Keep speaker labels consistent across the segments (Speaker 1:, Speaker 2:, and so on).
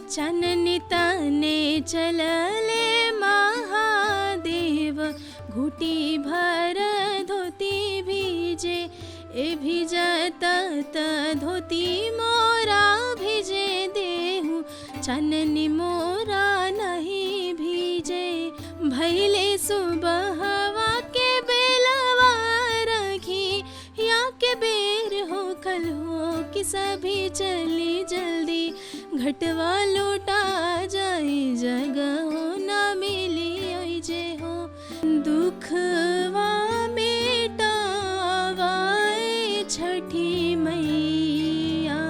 Speaker 1: चाननी ताने चलले महादेव, घुटी भर धोती भीजे, ए भिजत धोती मोरा भिजे देहु, चाननी मोरा नहीं भीजे। भैले सुबहवा के बेलवा रखी, या के बेर हो कल हो कि सभी चली जल्दी, घटवा लूटा जाए जगह हो ना मिली ओई जे हो। दुखवा मेटावाए छठी मैया,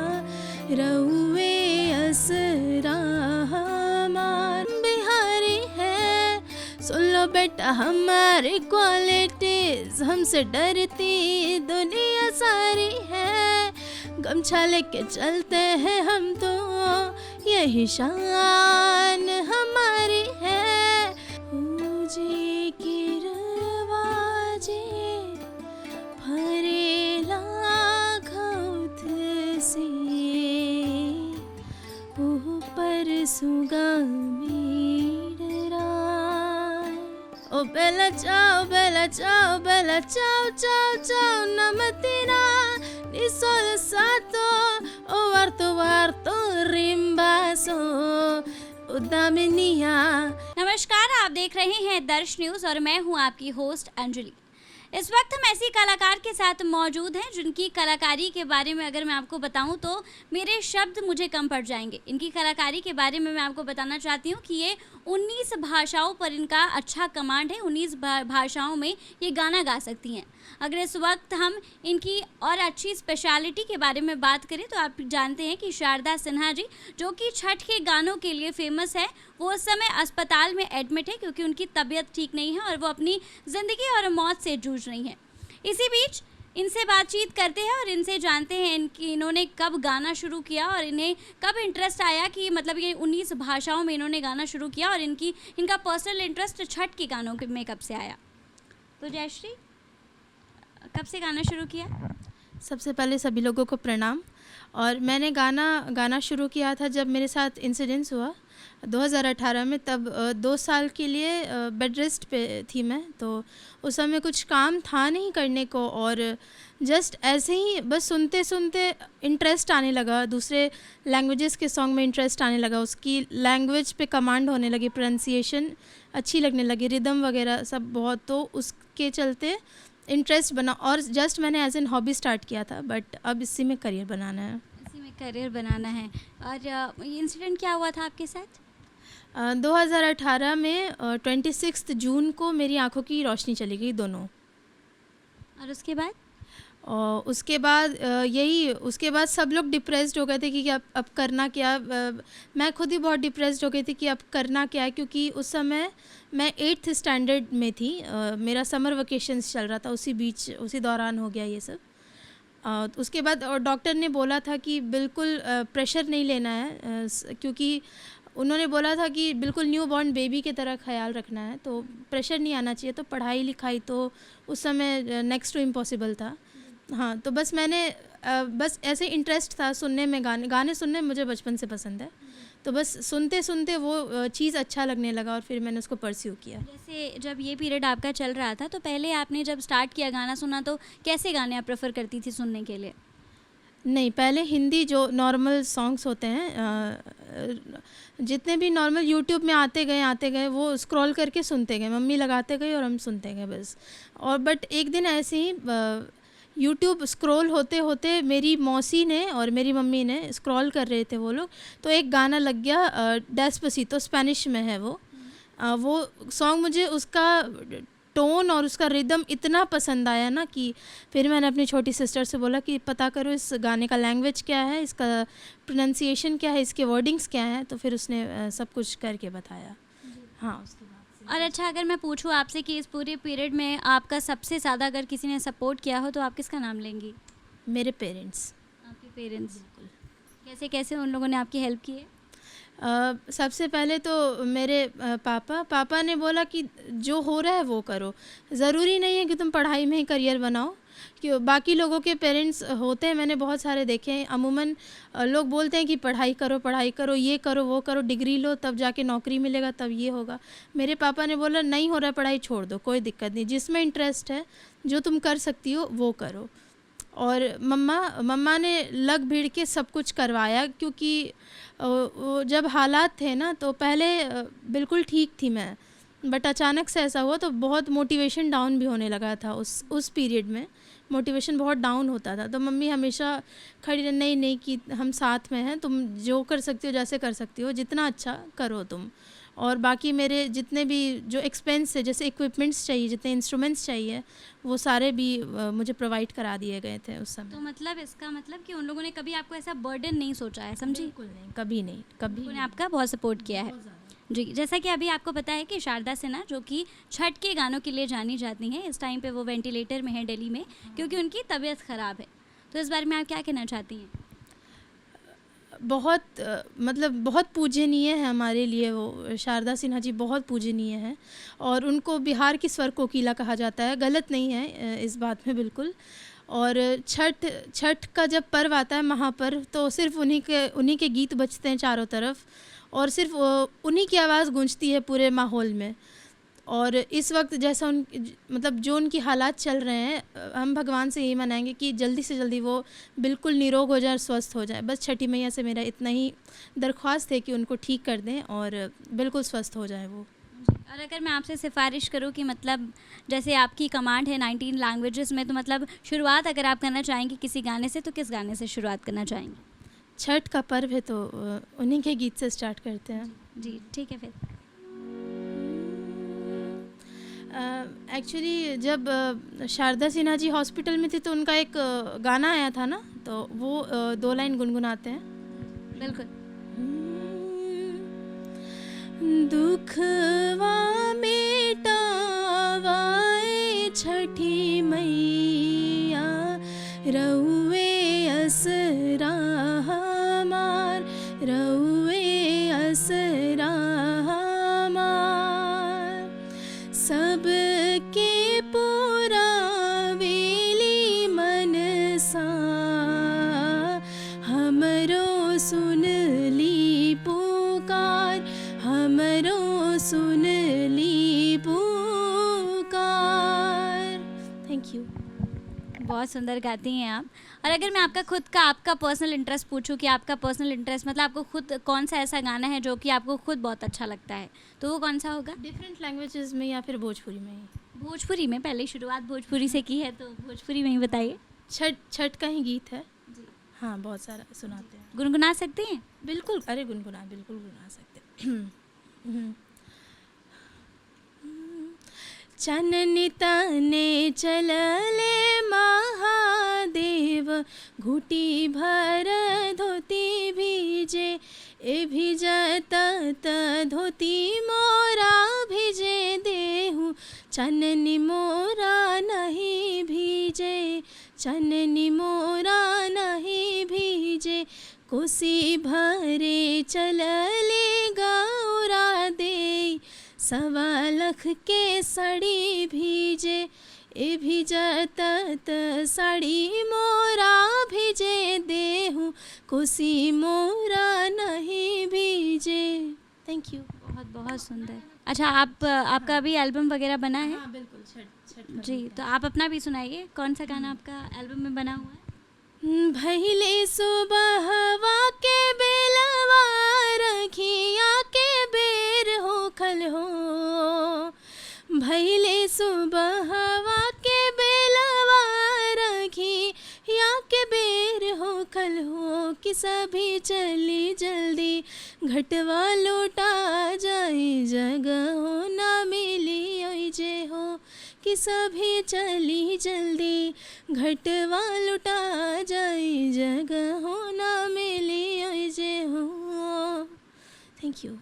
Speaker 1: रउए असरा हमार बिहारी है। सुन लो बेटा हमारी क्वालिटीज, हमसे डरती दुनिया सारी है। गमछा लेके चलते हैं हम तो, यही शान हमारी है। पूजे के रवाजे भरेला खौथ से, ऊपर सुगामी डराय। ओ बेला चाओ बेला चाओ बेला चाओ चाओ चाओ नमतीना निसोल सातो, ओ वार्तो रिम्बासो उदामिनिया।
Speaker 2: नमस्कार, आप देख रहे हैं दर्श न्यूज़ और मैं हूं आपकी होस्ट अंजलि। इस वक्त हम ऐसी कलाकार के साथ मौजूद हैं जिनकी कलाकारी के बारे में अगर मैं आपको बताऊं तो मेरे शब्द मुझे कम पड़ जाएंगे। इनकी कलाकारी के बारे में मैं आपको बताना चाहती हूं कि ये 19 भाषाओं पर इनका अच्छा कमांड है। 19 भाषाओं में ये गाना गा सकती हैं। अगर इस वक्त हम इनकी और अच्छी स्पेशलिटी के बारे में बात करें तो आप जानते हैं कि शारदा सिन्हा जी, जो कि छठ के गानों के लिए फेमस है, वो उस समय अस्पताल में एडमिट है क्योंकि उनकी तबीयत ठीक नहीं है और वो अपनी ज़िंदगी और मौत से जूझ रही हैं। इसी बीच इनसे बातचीत करते हैं और इनसे जानते हैं कि इन्होंने कब गाना शुरू किया और इन्हें कब इंटरेस्ट आया कि मतलब ये 19 भाषाओं में इन्होंने गाना शुरू किया और इनका पर्सनल इंटरेस्ट छठ के गानों में कब से आया। तो जयश्री, कब से गाना शुरू किया?
Speaker 1: सबसे पहले सभी लोगों को प्रणाम। और मैंने गाना शुरू किया था जब मेरे साथ इंसिडेंस हुआ 2018 में। तब 2 साल के लिए बेड रेस्ट पे थी मैं, तो उस समय कुछ काम था नहीं करने को और जस्ट ऐसे ही बस सुनते सुनते इंटरेस्ट आने लगा। दूसरे लैंग्वेजेस के सॉन्ग में इंटरेस्ट आने लगा, उसकी लैंग्वेज पे कमांड होने लगी, प्रोनाउंसिएशन अच्छी लगने लगी, रिदम वगैरह सब बहुत, तो उसके चलते इंटरेस्ट बना और जस्ट मैंने एज एन हॉबी स्टार्ट किया था। बट अब इसी में करियर बनाना है।
Speaker 2: इसी में करियर बनाना है। और ये इंसिडेंट क्या हुआ था आपके साथ?
Speaker 1: 2018 में 26 जून को मेरी आंखों की रोशनी चली गई दोनों।
Speaker 2: और उसके बाद?
Speaker 1: उसके बाद सब लोग डिप्रेस्ड हो गए थे कि अब करना क्या। मैं खुद ही बहुत डिप्रेस्ड हो गई थी कि अब करना क्या है, क्योंकि उस समय मैं 8th स्टैंडर्ड में थी। मेरा समर वेकेशंस चल रहा था, उसी दौरान हो गया ये सब। उसके बाद डॉक्टर ने बोला था कि बिल्कुल प्रेशर नहीं लेना है, क्योंकि उन्होंने बोला था कि बिल्कुल न्यू बॉर्न बेबी की तरह ख्याल रखना है, तो प्रेशर नहीं आना चाहिए। तो पढ़ाई लिखाई तो उस समय नेक्स्ट टू इम्पॉसिबल था। हाँ, तो बस मैंने बस ऐसे इंटरेस्ट था सुनने में, गाने सुनने मुझे बचपन से पसंद है, तो बस सुनते सुनते वो चीज़ अच्छा लगने लगा और फिर मैंने उसको परस्यू किया।
Speaker 2: जैसे जब ये पीरियड आपका चल रहा था तो पहले आपने जब स्टार्ट किया गाना सुना तो कैसे गाने आप प्रेफर करती थी सुनने के लिए?
Speaker 1: नहीं, पहले हिंदी जो नॉर्मल सॉन्ग्स होते हैं, जितने भी नॉर्मल यूट्यूब में आते गए वो स्क्रॉल करके सुनते गए, मम्मी लगाते गए और हम सुनते गए बस। और बट एक दिन ऐसे ही यूट्यूब स्क्रॉल होते होते मेरी मौसी ने और मेरी मम्मी ने स्क्रॉल कर रहे थे वो लोग, तो एक गाना लग गया, डेस्पासितो, स्पेनिश में है वो सॉन्ग। मुझे उसका टोन और उसका रिदम इतना पसंद आया ना कि फिर मैंने अपनी छोटी सिस्टर से बोला कि पता करो इस गाने का लैंग्वेज क्या है, इसका प्रोनाउंसिएशन क्या है, इसके वर्डिंग्स क्या हैं। तो फिर उसने सब कुछ करके बताया। हाँ, उसके बाद
Speaker 2: और अच्छा, अगर मैं पूछूँ आपसे कि इस पूरे पीरियड में आपका सबसे ज़्यादा अगर किसी ने सपोर्ट किया हो तो आप किसका नाम लेंगी?
Speaker 1: मेरे पेरेंट्स।
Speaker 2: आपके पेरेंट्स? कैसे कैसे उन लोगों ने आपकी हेल्प की है?
Speaker 1: सबसे पहले तो मेरे पापा ने बोला कि जो हो रहा है वो करो, ज़रूरी नहीं है कि तुम पढ़ाई में ही करियर बनाओ, कि बाकी लोगों के पेरेंट्स होते हैं, मैंने बहुत सारे देखे हैं, अमूमन लोग बोलते हैं कि पढ़ाई करो, ये करो, वो करो, डिग्री लो तब जाके नौकरी मिलेगा, तब ये होगा। मेरे पापा ने बोला नहीं हो रहा है पढ़ाई, छोड़ दो, कोई दिक्कत नहीं, जिसमें इंटरेस्ट है, जो तुम कर सकती हो वो करो। और मम्मा ने लग भीड़ के सब कुछ करवाया, क्योंकि वो जब हालात थे ना तो पहले बिल्कुल ठीक थी मैं, बट अचानक से ऐसा हुआ तो बहुत मोटिवेशन डाउन भी होने लगा था। उस पीरियड में मोटिवेशन बहुत डाउन होता था, तो मम्मी हमेशा खड़ी रही, नहीं नहीं कि हम साथ में हैं, तुम जो कर सकती हो, जैसे कर सकती हो, जितना अच्छा करो तुम। और बाकी मेरे जितने भी जो एक्सपेंस है, जैसे इक्विपमेंट्स चाहिए, जितने इंस्ट्रूमेंट्स चाहिए, वो सारे भी मुझे प्रोवाइड करा दिए गए थे उस समय।
Speaker 2: तो मतलब इसका मतलब कि उन लोगों ने कभी आपको ऐसा बर्डन नहीं सोचा है, समझी?
Speaker 1: बिल्कुल नहीं, कभी नहीं, कभी
Speaker 2: उन्होंने आपका बहुत सपोर्ट किया है। जी, जैसा कि अभी आपको पता है कि शारदा सिन्हा जो कि छठ के गानों के लिए जानी जाती हैं, इस टाइम पे वो वेंटिलेटर में है दिल्ली में, क्योंकि उनकी तबीयत ख़राब है। तो इस बारे में आप क्या कहना चाहती हैं?
Speaker 1: बहुत मतलब बहुत पूजनीय है हमारे लिए, वो शारदा सिन्हा जी बहुत पूजनीय हैं, और उनको बिहार की स्वर कोकिला कहा जाता है, गलत नहीं है इस बात में बिल्कुल। और छठ का जब पर्व आता है, महापर्व, तो सिर्फ उन्हीं के गीत बजते हैं चारों तरफ, और सिर्फ उन्हीं की आवाज़ गूंजती है पूरे माहौल में। और इस वक्त जैसा मतलब जो उनकी हालात चल रहे हैं, हम भगवान से यही मनाएंगे कि जल्दी से जल्दी वो बिल्कुल निरोग हो जाए और स्वस्थ हो जाए। बस छठी मैया से मेरा इतना ही दरख्वास्त है कि उनको ठीक कर दें और बिल्कुल स्वस्थ हो जाए वो।
Speaker 2: और अगर मैं आपसे सिफारिश करूं कि मतलब जैसे आपकी कमांड है 19 लैंग्वेजेस में, तो मतलब शुरुआत अगर आप करना चाहेंगे किसी गाने से, तो किस गाने से शुरुआत करना चाहेंगे?
Speaker 1: छठ का पर्व है तो उन्हीं के गीत से स्टार्ट करते हैं।
Speaker 2: जी ठीक है। फिर
Speaker 1: एक्चुअली जब शारदा सिन्हा जी हॉस्पिटल में थी तो उनका एक गाना आया था ना, तो वो 2 लाइन गुनगुनाते हैं।
Speaker 2: बिल्कुल।
Speaker 1: दुखवा मिटावाए छठी मैया, रउए असरा हमार, रउए असरा हमार, सबके पुरावेली मनसा, हमरो सुन ली पुकार, हमरो सुन ली पुकार। Thank you.
Speaker 2: बहुत सुंदर गाती हैं आप। और अगर मैं आपका पर्सनल इंटरेस्ट पूछूं कि आपका पर्सनल इंटरेस्ट मतलब आपको खुद कौन सा ऐसा गाना है जो कि आपको खुद बहुत अच्छा लगता है, तो वो कौन सा होगा?
Speaker 1: डिफरेंट लैंग्वेजेस में या फिर भोजपुरी में ही?
Speaker 2: भोजपुरी में। पहले शुरुआत भोजपुरी से की है तो भोजपुरी में ही बताइए।
Speaker 1: छठ का ही गीत है जी। हाँ, बहुत सारा सुनाते हैं।
Speaker 2: गुनगुना सकती हैं?
Speaker 1: बिल्कुल, अरे बिल्कुल गुनगुना सकते हैं। चननि तने चलले महादेव, घुटी भर धोती भीजे, ए भिजत धोती मोरा भिजे देहु, चननि मोरा नहीं भीजे, चननि मोरा नहीं भीजे, कोसी भरे चलले गौरा दे, 1.25 लाख के साड़ी भीजे, ए भिजत साड़ी मोरा भिजे देहूँ, कोसी मोरा नहीं भीजे। Thank you.
Speaker 2: बहुत बहुत सुंदर। अच्छा, आपका अभी एल्बम वगैरह बना है?
Speaker 1: हाँ बिल्कुल, छठ
Speaker 2: जी, तो आप अपना भी सुनाइए। कौन सा गाना आपका एल्बम में बना हुआ है?
Speaker 1: भैले सुबहवा के बेलवा, रखिया के बेर हो खल हो, भैले सुबहवा के बेलवा, रखिया के बेर हो खल हो, कि सभी चली जल्दी घटवा लौटा जाए, जगह हो ना मिली ओई जे हो, कि सभी चली जल्दी घटवा लुटा जाए, जगह हो ना मिली ओई जे हो। Thank you.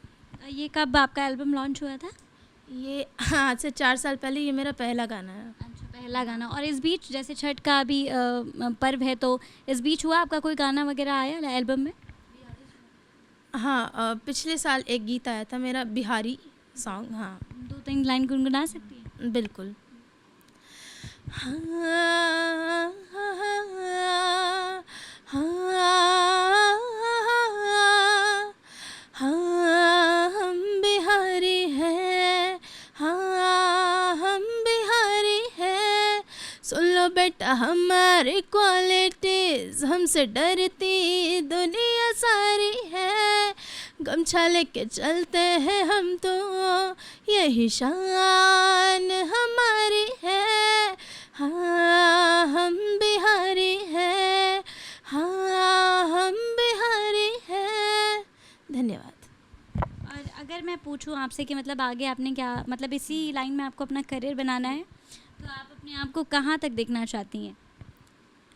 Speaker 2: ये कब आपका एल्बम लॉन्च हुआ था?
Speaker 1: ये आज से 4 साल पहले, ये मेरा पहला गाना है।
Speaker 2: अच्छा, पहला गाना। और इस बीच जैसे छठ का अभी पर्व है, तो इस बीच हुआ आपका कोई गाना वगैरह आया एल्बम में?
Speaker 1: हाँ, पिछले साल एक गीत आया था मेरा, बिहारी सॉन्ग। हाँ,
Speaker 2: 2-3 लाइन गुनगुना सकती हैं?
Speaker 1: बिल्कुल। हाँ, हाँ, हम बिहारी हैं, हाँ, हम बिहारी हैं। सुन लो बेटा हमारी क्वालिटीज, हमसे डरती दुनिया सारी है। गमछा लेके चलते हैं हम तो, यही शान हमारी है। हाँ, हम बिहारी हैं, हाँ, हम बिहारी हैं। धन्यवाद।
Speaker 2: और अगर मैं पूछूं आपसे कि मतलब आगे आपने क्या, मतलब इसी लाइन में आपको अपना करियर बनाना है, तो आप अपने आप को कहाँ तक देखना चाहती हैं?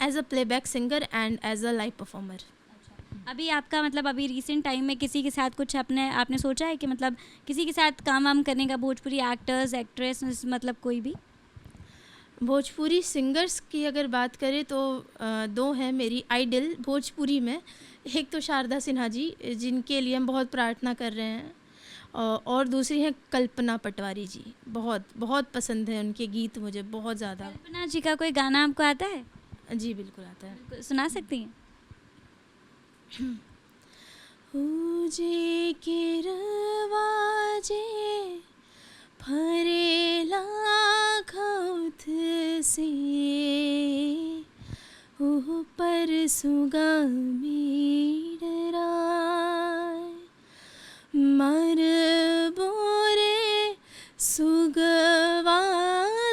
Speaker 1: As a playback singer and as a live performer.
Speaker 2: अभी आपका मतलब अभी रिसेंट टाइम में किसी के साथ कुछ आपने सोचा है कि मतलब किसी के साथ काम वाम करने का, भोजपुरी एक्टर्स एक्ट्रेस, मतलब कोई भी?
Speaker 1: भोजपुरी सिंगर्स की अगर बात करें तो दो हैं मेरी आइडल भोजपुरी में। एक तो शारदा सिन्हा जी, जिनके लिए हम बहुत प्रार्थना कर रहे हैं, और दूसरी हैं कल्पना पटवारी जी। बहुत बहुत पसंद है उनके गीत मुझे बहुत ज़्यादा।
Speaker 2: कल्पना जी का कोई गाना आपको आता है?
Speaker 1: जी बिल्कुल आता है।
Speaker 2: सुना सकती हैं?
Speaker 1: ऊजे के रवाजे फरेला खौथ से, ऊपर सुगामी डराय। मर बोरे सुगवा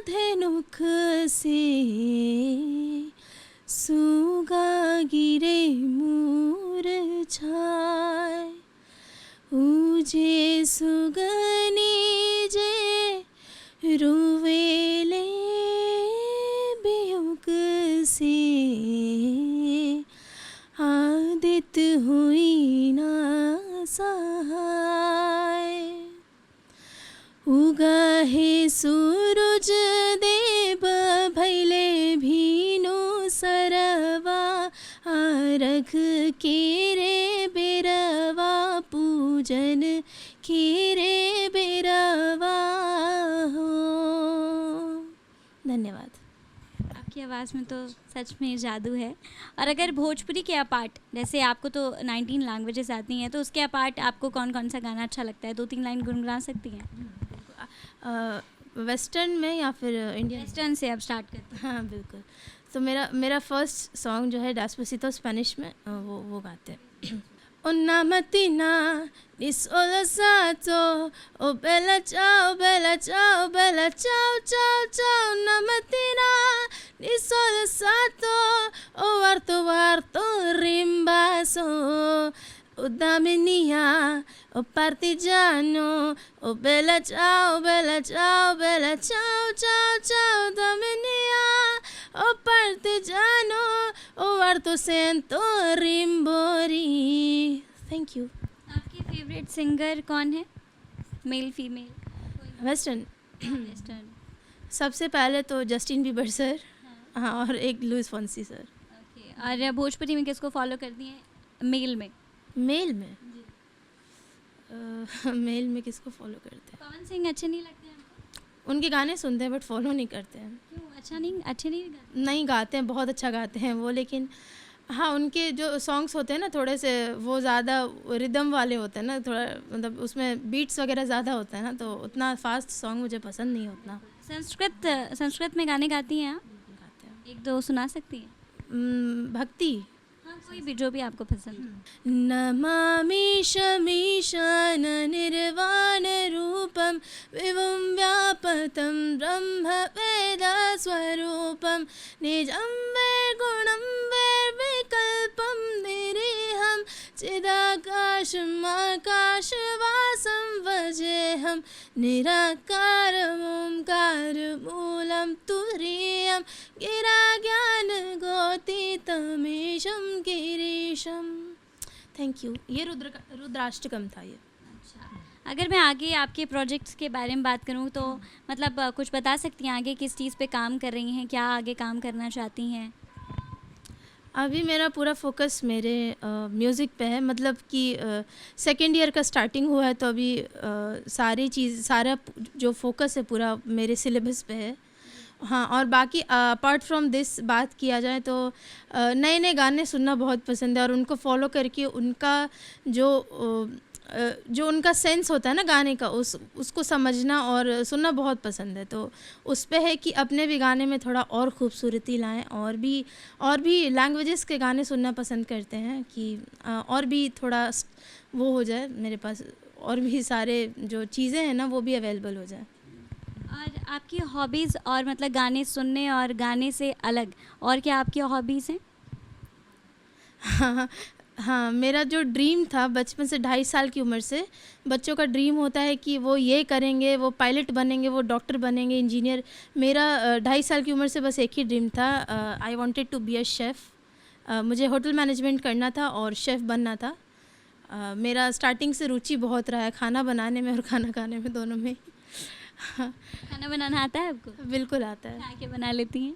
Speaker 1: धेनुख से, सुगा गिरे छाय। ऊजे सुगनी जे रुवेले बियुग से, आदित हुई ना सहाय। उगहे सूरज देव भैले भीनु सरवा, आरघ केरे बेरवा पूजन केरे बेरवा हो। धन्यवाद।
Speaker 2: आपकी आवाज़ में तो सच में जादू है। और अगर भोजपुरी के अपार्ट, जैसे आपको तो 19 लैंग्वेजेस आती हैं, तो उसके अपार्ट आपको कौन कौन सा गाना अच्छा लगता है? 2-3 लाइन गुनगुना सकती हैं?
Speaker 1: वेस्टर्न में या फिर इंडियन?
Speaker 2: वेस्टर्न से अब स्टार्ट करते हैं।
Speaker 1: हाँ बिल्कुल। तो मेरा फर्स्ट सॉन्ग जो है डेस्पासितो स्पेनिश में, वो गाते हैं। Una mattina di sole sato, oh bella ciao, bella ciao, bella ciao, ciao, ciao. Una mattina di sole sato, oh harto, harto rimbaso. Oh dammi mia, oh partigiano, oh bella ciao, bella ciao, bella ciao, ciao, ciao. Dammi mia, oh partigiano, oh harto sento rimbori. Thank you.
Speaker 2: आपके favourite singer कौन है, male female?
Speaker 1: Western?
Speaker 2: Western.
Speaker 1: सबसे पहले तो Justin Bieber sir, हाँ, और एक Louis फॉन्सी sir.
Speaker 2: Okay. और भोजपुरी में किसको फॉलो करती हैं मेल में?
Speaker 1: मेल में मेल में किसको फॉलो करते हैं?
Speaker 2: पवन सिंह अच्छे नहीं लगते हैं आपको?
Speaker 1: उनके गाने सुनते हैं बट फॉलो नहीं करते हैं।
Speaker 2: क्यों? अच्छे नहीं गाते?
Speaker 1: नहीं गाते हैं, बहुत अच्छा गाते हैं वो, लेकिन हाँ उनके जो सॉन्ग्स होते हैं ना थोड़े से वो ज़्यादा रिदम वाले होते हैं ना, थोड़ा मतलब उसमें बीट्स वगैरह ज़्यादा होता है ना, तो उतना फास्ट सॉन्ग मुझे पसंद नहीं उतना।
Speaker 2: संस्कृत में गाने गाती हैं आप?
Speaker 1: गाते हैं।
Speaker 2: एक दो सुना सकती हैं?
Speaker 1: भक्ति,
Speaker 2: हाँ कोई भी जो भी आपको पसंद।
Speaker 1: नमामि शमीशान निर्वाण रूपम विभुं व्यापतं ब्रह्म वेद स्वरूपं निजं वैर्गुणं वैर्विकल्पं निरीहं चिदाकाशम् आकाशवासं वजेऽहं निराकारम् ओंकारमूलं तुरीयं गिराज्ञानगोतीतमीशं गिरीशम। Thank you. ये रुद्राष्टकम था ये।
Speaker 2: अच्छा, अगर मैं आगे आपके प्रोजेक्ट्स के बारे में बात करूं तो मतलब कुछ बता सकती हैं आगे किस चीज़ पे काम कर रही हैं, क्या आगे काम करना चाहती हैं?
Speaker 1: अभी मेरा पूरा फोकस मेरे म्यूज़िक पे है, मतलब कि सेकेंड ईयर का स्टार्टिंग हुआ है, तो अभी सारा जो फोकस है पूरा मेरे सिलेबस पे है, हाँ, और बाकी अपार्ट फ्रॉम दिस बात किया जाए तो नए-नए गाने सुनना बहुत पसंद है और उनको फ़ॉलो करके उनका जो उनका सेंस होता है ना गाने का उसको समझना और सुनना बहुत पसंद है। तो उस पे है कि अपने भी गाने में थोड़ा और खूबसूरती लाएँ और भी लैंग्वेजेस के गाने सुनना पसंद करते हैं कि और भी थोड़ा वो हो जाए मेरे पास और भी सारे जो चीज़ें हैं ना वो भी अवेलेबल हो जाए।
Speaker 2: और आपकी हॉबीज़ और मतलब गाने सुनने और गाने से अलग और क्या आपकी हॉबीज़ हैं?
Speaker 1: हाँ, हाँ, मेरा जो ड्रीम था बचपन से 2.5 साल की उम्र से, बच्चों का ड्रीम होता है कि वो ये करेंगे, वो पायलट बनेंगे, वो डॉक्टर बनेंगे, इंजीनियर। मेरा 2.5 साल की उम्र से बस एक ही ड्रीम था, I wanted to be a chef. मुझे होटल मैनेजमेंट करना था और शेफ़ बनना था। मेरा स्टार्टिंग से रुचि बहुत रहा है खाना बनाने में और खाना खाने में, दोनों में। हाँ,
Speaker 2: खाना बनाना आता है आपको?
Speaker 1: बिल्कुल आता है।
Speaker 2: क्या-क्या बना लेती हैं?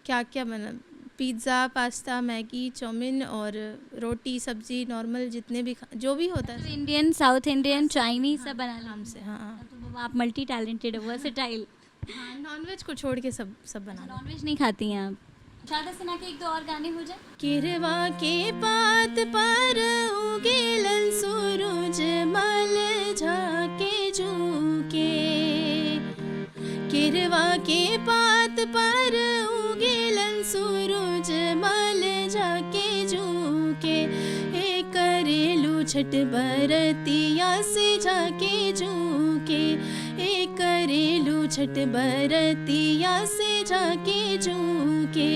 Speaker 1: क्या-क्या बना पिज़्ज़ा, पास्ता, मैगी, चाउमीन और रोटी, सब्ज़ी, नॉर्मल जितने भी जो भी होता
Speaker 2: मतलब
Speaker 1: है।
Speaker 2: इंडियन, साउथ इंडियन, चाइनीज़ सब बना
Speaker 1: आराम
Speaker 2: लेती
Speaker 1: से,
Speaker 2: हैं।
Speaker 1: हाँ, हाँ।
Speaker 2: तब तो बाबा आप मल्टी टैलेंटेड हो, वर्सेटाइल।
Speaker 1: हाँ, नॉन-वेज को छोड़ के सब बना लेते।
Speaker 2: नॉनवेज नहीं खाती हैं आप? शारदा सिन्हा के 1-2 और गाने हो जाए?
Speaker 1: किरवा के पात पर उगेलन सूरज मल झाके झुके, किरवा के पात पर उगेलन सूरज मल झाके झुके, हे करेलू छठ बरतिया से झाके झुके, हे करेलू छठ बरतिया से झाके झुके।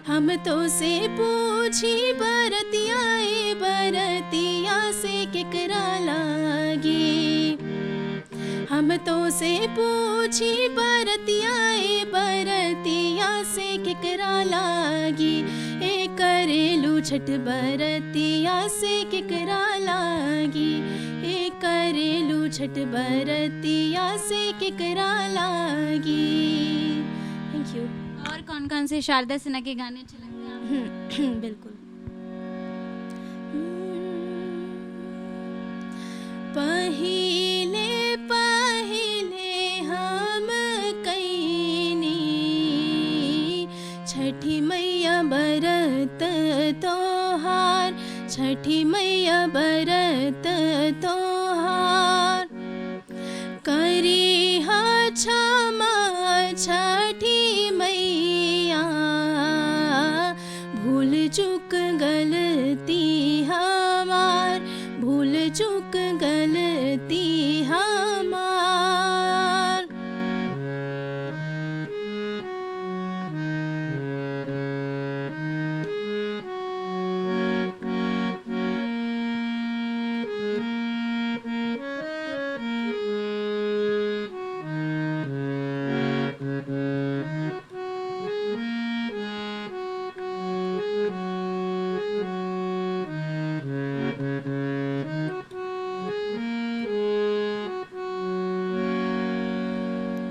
Speaker 1: हम तो से पूछी बरतिया ए बरतिया से केकरा लागी, हम तो से पूछी बरतिया ए बरतिया से केकरा लागी, ए करेलू छठ बरतिया से केकरा लागी, ए करेलू छठ बरतिया से केकरा लागी। Thank you.
Speaker 2: और कौन-कौन से शारदा सिन्हा के गाने अच्छे लगते हैं आपको?
Speaker 1: बिल्कुल। पहिले पहिले हम कईनी छठी मैया बरत तोहार, छठी मैया बरत तोहार, करी हा क्षमा छठी मैया, भूल चूक गलती हमार, भूल चूक गलती हमार।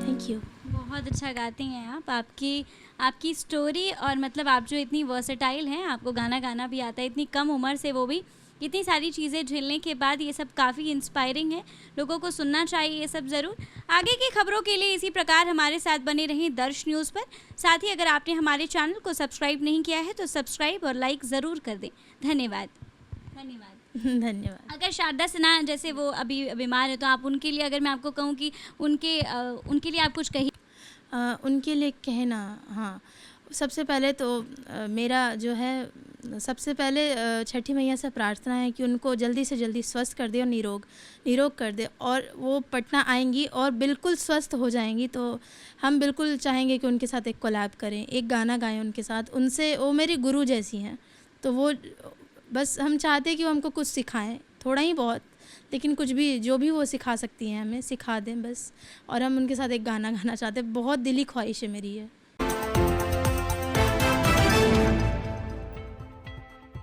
Speaker 1: Thank you.
Speaker 2: बहुत अच्छा गाती हैं आप। आपकी स्टोरी और मतलब आप जो इतनी वर्सेटाइल हैं, आपको गाना गाना भी आता है, इतनी कम उम्र से वो भी इतनी सारी चीज़ें झेलने के बाद, ये सब काफ़ी इंस्पायरिंग है। लोगों को सुनना चाहिए ये सब ज़रूर। आगे की खबरों के लिए इसी प्रकार हमारे साथ बने रहें दर्श न्यूज़ पर। साथ ही अगर आपने हमारे चैनल को सब्सक्राइब नहीं किया है तो सब्सक्राइब और लाइक ज़रूर कर दें। धन्यवाद। धन्यवाद।
Speaker 1: धन्यवाद।
Speaker 2: अगर शारदा सिन्हा जैसे वो अभी बीमार है, तो आप उनके लिए, अगर मैं आपको कहूँ कि उनके लिए आप कुछ कहिए?
Speaker 1: उनके लिए कहना, हाँ, सबसे पहले तो मेरा जो है सबसे पहले छठी मैया से प्रार्थना है कि उनको जल्दी से जल्दी स्वस्थ कर दे और निरोग कर दे, और वो पटना आएंगी और बिल्कुल स्वस्थ हो जाएंगी। तो हम बिल्कुल चाहेंगे कि उनके साथ एक कोलैब करें, एक गाना गाएं उनके साथ। उनसे, वो मेरी गुरु जैसी हैं, तो वो बस हम चाहते हैं कि वो हमको कुछ सिखाएं, थोड़ा ही बहुत, लेकिन कुछ भी, जो भी वो सिखा सकती हैं हमें सिखा दें बस। और हम उनके साथ एक गाना गाना चाहते हैं, बहुत दिली ख्वाहिश है मेरी है।